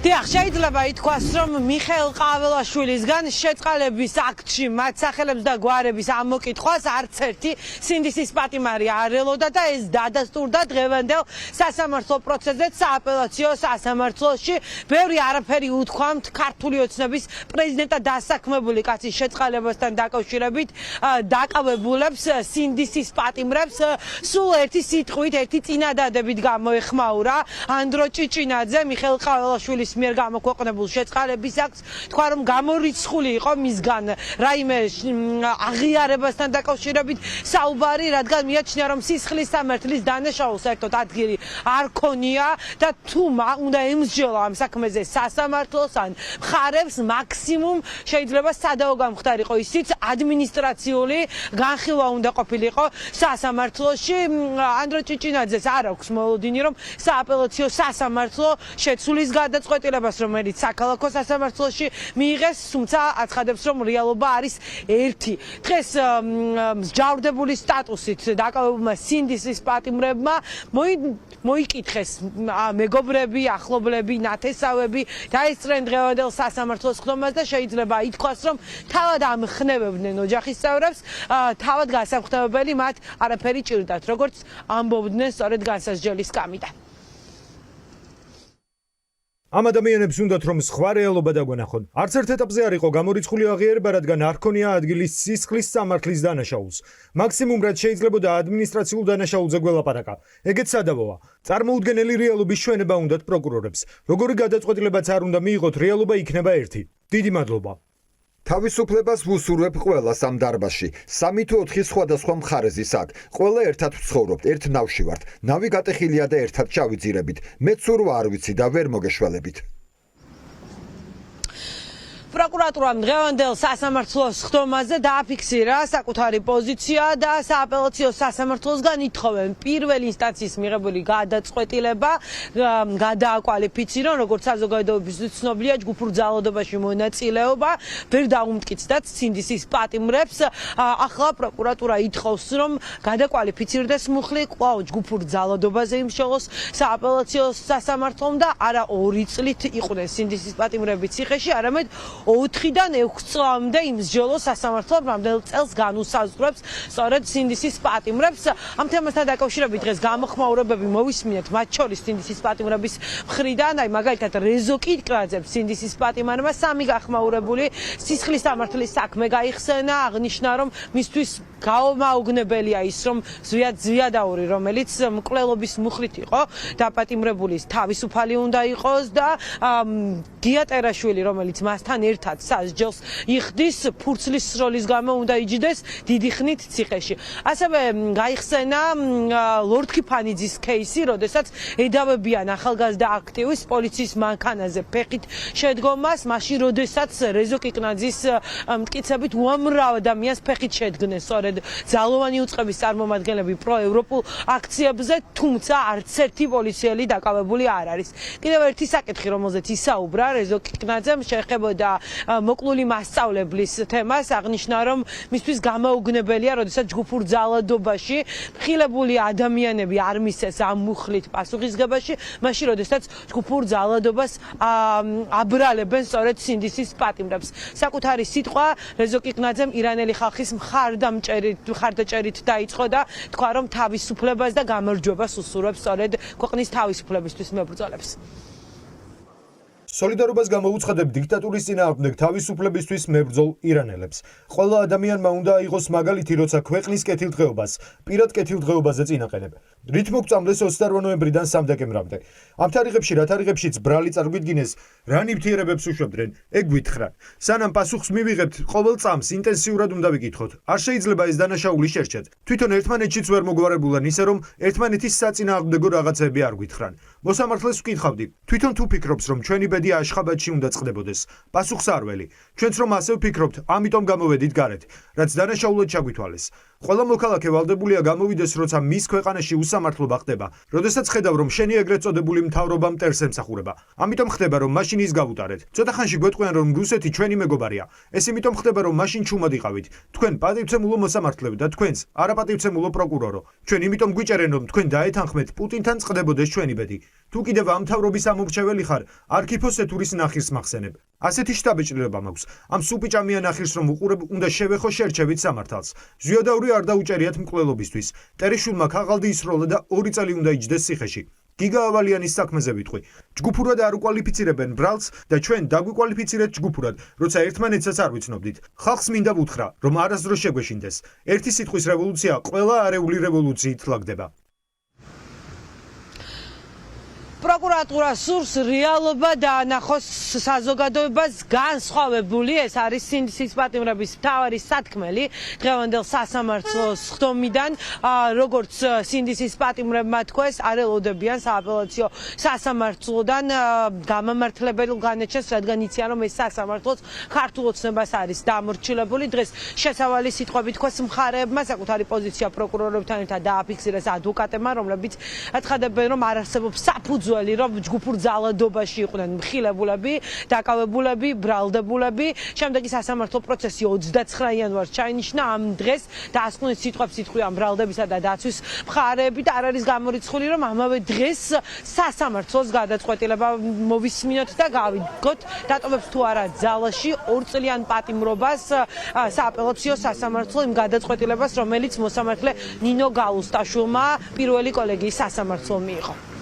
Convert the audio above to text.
დიახ, შეიძლება ითქვას, რომ მიხეილ ყაველაშვილისგან შეწყალების აქტში მათ სახელებს და გვარების ამოკითხვას არც ერთი სინდისის პატიმარი არ ელოდა და ეს დადასტურდა დღევანდელ სასამართლო პროცესზე სააპელაციო სასამართლოში. ბევრი არაფერი უთქვამთ ქართული ოცნების პრეზიდენტად დასაქმებული კაცის შეწყალებასთან დაკავშირებით დაკავებულებს სინდისის პატიმრებს სულ ერთი სიტყვით, ერთი წინადადებით გამოეხმაურა ანდრო ჭიჭინაძე მიხეილ ყაველაშვილის მიერ გამოქვეყნებულ შეწყალების აქტს. თქვა რომ გამორიცხული იყო მისგან რაიმე აღიარებასთან დაკავშირებით საუბარი, რადგან მიაჩნია რომ სისხლის სამართლის დანაშაულს საერთოდ ადგილი არ ქონია და თუ უნდა ემსჯელა ამ საქმეზე სასამართლოს ან მხარებს, მაქსიმუმ შეიძლება სადაო გამხდარიყო ისიც ადმინისტრაციული განხილვა უნდა ყოფილიყო სასამართლოში. ანდრო ჭიჭინაძეს არ აქვს მოლოდინი რომ სააპელაციო სასამართლო შეცვლის გადაწყვეტილებას რომელიც საქალაქო სასამართლოში მიიღეს, თუმცა აცხადებს რომ რეალობა არის ერთი. დღეს მსჯავრდებული სტატუსით დაკავებულმა სინდისის პატიმრებმა მოიკითხეს მეგობრები, ახლობლები, ნათესავები, დაესწრენ დღევანდელ სასამართლოს ხდომას და შეიძლება ითქვას რომ თავად ამხნევებდნენ ოჯახის წევრებს, თავად გასამხნევებელი მათ არაფერი ჭირდათ, როგორც ამბობდნენ სწორედ განსასჯელის კამიდან. ამ ადამიანებს უნდათ რომ სხვა რეალობა დაგვენახონ. არც ერთ ეტაპზე არ იყო გამორიცხული აღიარება, რადგან არ ქონია ადგილი სისხლის სამართლის დანაშაულს. მაქსიმუმ რაც შეიძლებოდა ადმინისტრაციულ დანაშაულზე გველაპარაკა. ეგეც სადავოა. წარმოუდგენელი რეალობის ჩვენება უნდათ პროკურორებს. როგორი გადაწყვეტილებაც არ უნდა მიიღოთ, რეალობა იქნება ერთი. დიდი მადლობა. თავისუფლებას ვუსურვებ ყველას ამ დარბაზში. 3 თუ 4 სხვადასხვა მხარეზის აქ. ყველა ერთად ვცხოვრობთ, ერთ ნავში ვართ. ნავი გატეხილია და ერთად ჩავიძირებით. მეც ურვა არ ვიცი და ვერ მოგეშველებით. პროკურატურამ დღევანდელ სასამართლოს ხდომაზე დააფიქსირა საკუთარი პოზიცია და სააპელაციო სასამართლოსგან ითხოვენ პირველ ინსტანციის მიღებული გადაწყვეტილება გადააკვალიფიცირონ როგორც საზოგადოებისთვის ცნობილია ჯგუფურ ძალადობაში მონაწილეობა, ვერ დაუმტკიცდათ სინდისის პატიმრებს. ახლა პროკურატურა ითხოვს რომ გადაკვალიფიცირდეს მუხლი კვლავ ჯგუფურ ძალადობაზე იმსჯელოს სააპელაციო სასამართლომ და არა 2 წლით იყვნენ სინდისის პატიმრები ციხეში, არამედ 4-დან 6 წლამდე იმსჯელოს სასამართლომ რამდენიმე წელს განუსაზღვრებს სწორედ სინდისის პატიმრებს. ამ თემასთან დაკავშირებით დღეს გამოხმაურებები მოვისმინეთ მათ შორის სინდისის პატიმრების მხრიდან, მაგალითად რეზო კიტკრაძემ სინდისის პატიმარმა 3 გახმაურებული სისხლის სამართლის საქმე გაიხსენა, აღნიშნა რომ მისთვის გაუმაუგნებელია ის რომ ზვიადაური რომელიც მკვლელობის მუხლით იყო დაპატიმრებული თავისუფალი უნდა იყოს და გია ტერაშვილი რომელიც მასთან ერთად სასჯელს იხდის ფურცლის სროლის გამო უნდა იჯდეს დიდი ხნით ციხეში. ასევე გაიხსენა ლორდ ქიფანიძის кейსი, როდესაც ედავებიან ახალგაზრდა აქტივის პოლიციის მანქანაზე ფეხით შედგომას, მაშინ როდესაც რეზო კიკნაძის მტკიცებით უამრავ ადამიანს ფეხით შედგნენ სწორედ ძალოვანი უწყების წარმომადგენლები პროევროპულ აქციებზე, თუმცა არც ერთი პოლიციელი დაკავებული არ არის. კიდევ ერთი საკითხი, რომელზეც ისაუბრა რეზო კიკნაძემ, შეეხებოდა მოკლული მასწავლებლის თემას, აღნიშნა რომ მისთვის გამოუგნებელია, როდესაც ჯგუფურ ძალადობაში ხილებული ადამიანები არ მისცეს ამ მუხლით პასუხისგებაში, მაშინ როდესაც ჯგუფურ ძალადობას აბრალებენ სწორედ სინდისის პატიმრებს. საკუთარი სიტყვა რეზო კიკნაძემ ირანელი ხალხის მხარდაჭერით დაიწყო და თქვა რომ თავისუფლებას და გამარჯვებას უსურვებს სწორედ ქვეყნის თავისუფლებისთვის მებრძოლებს. სოლიდარობას გამოუცხადებ დიქტატურის წინააღმდეგ თავისუფლებისთვის მებრძოლ ირანელებს. ყველა ადამიანმა უნდა აიღოს მაგალითი, როცა ქვეყნის კეთილდღეობას, პირად კეთილდღეობაზე წინაყენებ. რით მოგწამდეს 28 ნოემბრიდან 3 დეკემბრამდე. ამ თარიღებში, რა თარიღებშიც ბრალი წარგვიდგინეს, რა ნივთიერებებს უშვებდნენ, ეგ გვითხრან. სანამ პასუხს მივიღებთ, ყოველ წამს ინტენსიურად უნდა ვიკითხოთ. არ შეიძლება ეს დანაშაული შერჩეთ. თვითონ ერთმანეთშიც ვერ მოგვარებულან ისე რომ ერთმანეთის საწინააღმდეგო რაღაცები არ გვითხრან. მოსამართლეს ვკითხავდი, თვითონ თუ ფიქრობს რომ ჩვენი ბედი აშხაბადში უნდა წყდებოდეს. პასუხს არ ველი. ჩვენც რომ ასე ვფიქრობთ, ამიტომ გამოვედით გარეთ, რაც დანაშაულად ჩაგვითვალეს. ყველა მოქალაქე ვალდებულია გამოვიდეს, როცა მის ქვეყანაში უსამართლობა ხდება, როდესაც ხედავ რომ შენი ეგრეთ წოდებული მთავრობა მტერს ემსახურება. ამიტომ ხდება რომ მაშინ ის გავუტარეთ. ცოტა ხანში გვეტყვიან რომ რუსეთი ჩვენი მეგობარია. ეს იმიტომ ხდება რომ მაშინ ჩუმად იყავით. თქვენ პატივცემულო მოსამართლეები და თქვენც არაპატივცემულო პროკურორო. ჩვენ იმიტომ გვიჭერენ რომ თქვენ დაეთანხმეთ პუტინთან წყდებოდეს ჩვენი ბედი. თუ კიდევ ამ მთავრობის ამორჩეველი ხარ, არქიფოსეთურის ნახირს მახსენებ. ასეთი შტაბეჭდილება მაქვს. ამ სუპიჭამიან ნახირს რომ უყურებ, უნდა შევეხო შერჩევით სამართალს. ზვიადაური არ დაუჭერიათ მკვლელობისთვის. ტერიშულმა ქაღალდი ისროლა და 2 წელი უნდა იჯდეს ციხეში. გიგა ავალიანის საქმეზე ვიტყვი. ჯგუფურად არ უკვალიფიცირებენ ბრალს და ჩვენ დაგვიკვალიფიცირეთ ჯგუფურად, როცა ერთმანეთსაც არ ვიცნობდით. ხალხს მინდა ვუთხრა, რომ არასდროს შეგვეშინდეს. ერთი სიტყვის რევოლუცია ყველა არეული რევოლუციით ლაგდება. პროკურატურა სურს რეალობა დაანახოს საზოგადოებას განსხვავებული. ეს არის სინდისის პატიმრების მთავარი სათქმელი დღევანდელ სასამართლოს ხდომიდან. როგორც სინდისის პატიმრებმა თქვეს, არ ელოდებიან სააპელაციო სასამართლოდან გამამართლებელ განაჩენს, რადგან იციან, რომ ეს სასამართლოც ქართულ ოცნებას არის დამორჩილებული. დღეს შესავალი სიტყვები თქვეს მხარეებმა, საკუთარი პოზიცია პროკურორებთან ერთად დააფიქსირეს ადვოკატებმა, რომლებიც აცხადებენ, რომ არ არსებობს საფუძველი რომ ჯგუფურ ძალადობაში იყვნენ მხილებულები, დაკავებულები, ბრალდებულები. შემდეგი სასამართლო პროცესი 29 იანვარს ჩაინიშნა. ამ დღეს დაასკვნეს სიტყვებს იტყვიან ბრალდებისა და დაცვის მხარეები და არ არის გამორიცხული, რომ ამავე დღეს სასამართლოს გადაწყვეტილება მოვისმინოთ და გავიგოთ, დატოვებს თუ არა ძალაში 2 წლიან პატიმრობას სააპელაციო სასამართლო იმ გადაწყვეტილებას, რომელიც მოსამართლე ნინო გალუსტაშვილმა პირველი კოლეგიის სასამართლომ მიიღო.